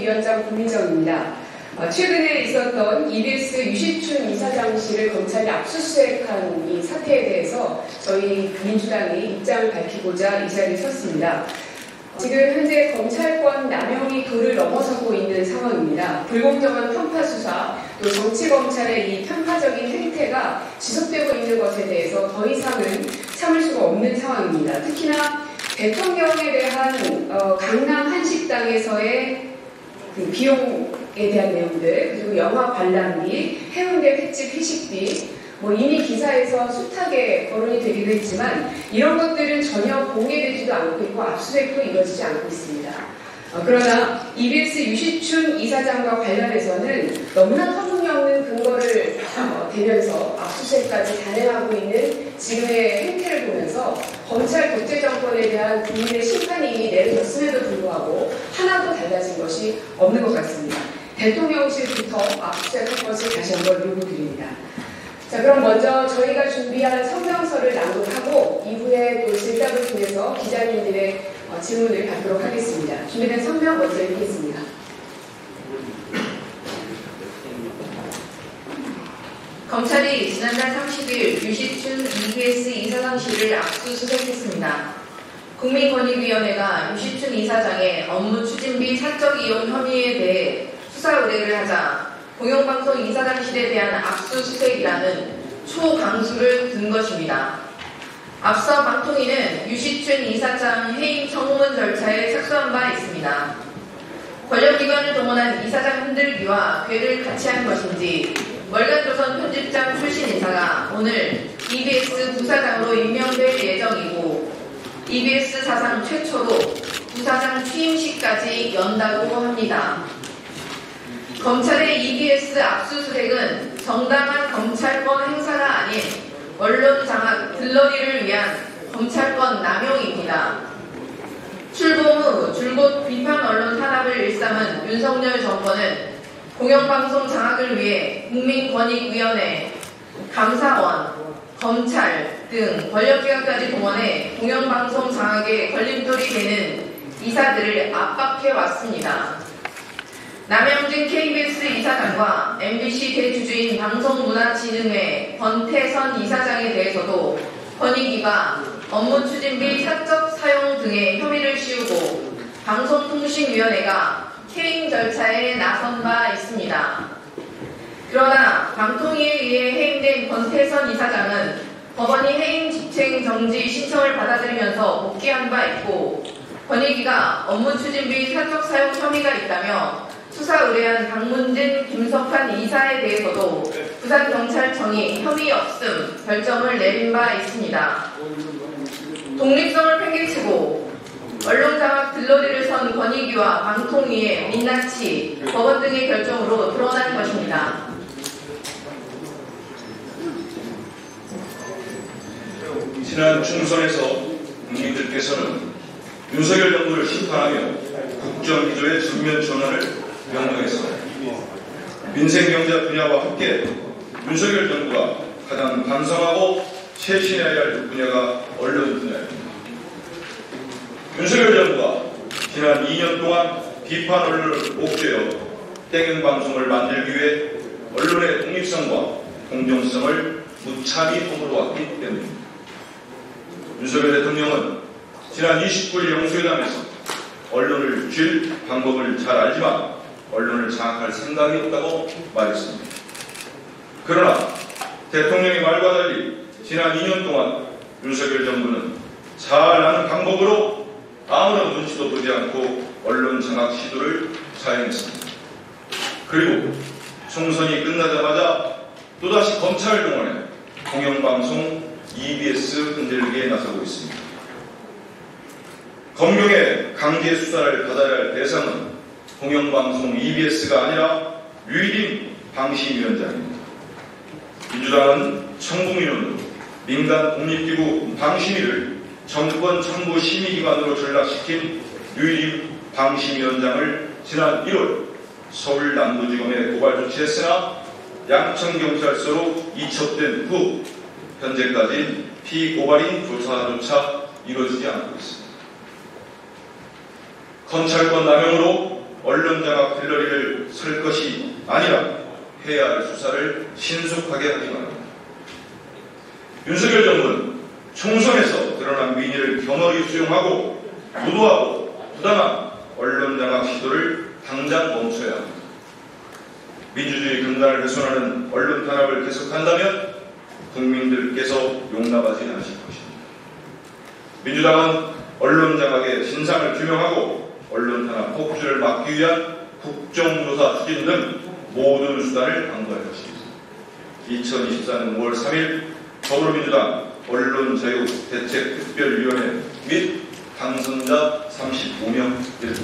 위원장 고민정입니다. 최근에 있었던 EBS 유시춘 이사장실을 검찰이 압수수색한 이 사태에 대해서 저희 민주당이 입장을 밝히고자 이 자리에 섰습니다. 지금 현재 검찰권 남용이 도를 넘어서고 있는 상황입니다. 불공정한 편파 수사, 또 정치검찰의 이 편파적인 행태가 지속되고 있는 것에 대해서 더 이상은 참을 수가 없는 상황입니다. 특히나 대통령에 대한 강남 한식당에서의 그 비용에 대한 내용들, 그리고 영화 관람비, 해운대 횟집 회식비, 이미 기사에서 숱하게 거론이 되기도 했지만 이런 것들은 전혀 공개되지도 않고 있고 압수수색도 이루어지지 않고 있습니다. 그러나 EBS 유시춘 이사장과 관련해서는 너무나 터무니없는 근거를 대면서 압수수색까지 단행하고 있는 지금의 행태를 보면서 검찰 독재 정권에 대한 국민의 심판이 이미 내려졌음에도 불구하고 하나도 달라진 것이 없는 것 같습니다. 대통령실부터 압수수색할 것을 다시 한번 요구드립니다. 자, 그럼 먼저 저희가 준비한 성명서를 낭독하고 이후에 또 질답을 통해서 기자님들의 질문을 받도록 하겠습니다. 준비된 성명 먼저 읽겠습니다. 검찰이 지난달 30일 유시춘 EBS 이사장실을 압수수색했습니다. 국민권익위원회가 유시춘 이사장의 업무 추진비 사적 이용 혐의에 대해 수사 의뢰를 하자 공영방송 이사장실에 대한 압수수색이라는 초강수를 든 것입니다. 앞서 방통위는 유시춘 이사장 해임 청문 절차에 착수한 바 있습니다. 권력기관을 동원한 이사장 흔들기와 궤를 같이 한 것인지 월간조선 편집장 출신 인사가 오늘 EBS 부사장으로 임명될 예정이고 EBS 사상 최초로 부사장 취임식까지 연다고 합니다. 검찰의 EBS 압수수색은 정당한 검찰권 행사가 아닌 언론 장악 들러리를 위한 검찰권 남용입니다. 출범 후 줄곧 비판 언론 탄압을 일삼은 윤석열 정권은 공영방송 장악을 위해 국민권익위원회, 감사원, 검찰 등 권력기관까지 동원해 공영방송 장악에 걸림돌이 되는 이사들을 압박해왔습니다. 남영진 KBS 이사장과 MBC 대주주인 방송문화진흥회 권태선 이사장에 대해서도 권익위가 업무 추진비 사적 사용 등의 혐의를 씌우고 방송통신위원회가 해임 절차에 나선 바 있습니다. 그러나 방통위에 의해 해임된 권태선 이사장은 법원이 해임 집행 정지 신청을 받아들이면서 복귀한 바 있고 권익위가 업무 추진비 사적 사용 혐의가 있다며 수사 의뢰한 박문진, 김석환 이사에 대해서도 부산경찰청이 혐의 없음 결정을 내린 바 있습니다. 독립성을 팽개치고 언론장악 들러리를 선 권익위와 방통위의 민낯이 법원 등의 결정으로 드러난 것입니다. 지난 총선에서 국민들께서는 윤석열 정부를 심판하며 국정기조의 전면 전환을 명령했습니다. 민생경제 분야와 함께 윤석열 정부가 가장 반성하고 쇄신해야 할 분야가 언론 분야입니다. 윤석열 정부가 지난 2년 동안 비판 언론을 옥죄어 땡은 방송을 만들기 위해 언론의 독립성과 공정성을 무참히 허물어왔기 때문입니다. 윤석열 대통령은 지난 29일 영수회담에서 언론을 쥘 방법을 잘 알지만 언론을 장악할 생각이 없다고 말했습니다. 그러나 대통령의 말과 달리 지난 2년 동안 윤석열 정부는 잘 아는 방법으로 아무런 눈치도 보지 않고 언론 장악 시도를 자행했습니다. 그리고 총선이 끝나자마자 또다시 검찰을 동원해 공영방송 EBS 흔들기에 나서고 있습니다. 검경의 강제 수사를 받아야 할 대상은 공영방송 EBS가 아니라 류일임 방심위원장입니다. 민주당은 청구민원으로 민간 독립기구 방심위를 정권 참고 심의기관으로 전락시킨 류일임 방심위원장을 지난 1월 서울 남부지검에 고발 조치했으나 양천경찰서로 이첩된 후 현재까지 피고발인 조사조차 이루어지지 않고 있습니다. 검찰권 남용으로 언론장악 갤러리를 설 것이 아니라 해야 할 수사를 신속하게 하기 바랍니다. 윤석열 정부는 총선에서 드러난 민의를 겸허히 수용하고 무도하고 부당한 언론장악 시도를 당장 멈춰야 합니다. 민주주의 근간을 훼손하는 언론 탄압을 계속한다면 국민들께서 용납하지 않으실 것입니다. 민주당은 언론 장악의 진상을 규명하고 언론 탄압 폭주를 막기 위한 국정조사 추진 등 모든 수단을 강구할 것입니다. 2024년 5월 3일 더불어민주당 언론자유대책특별위원회 및 당선자 35명 일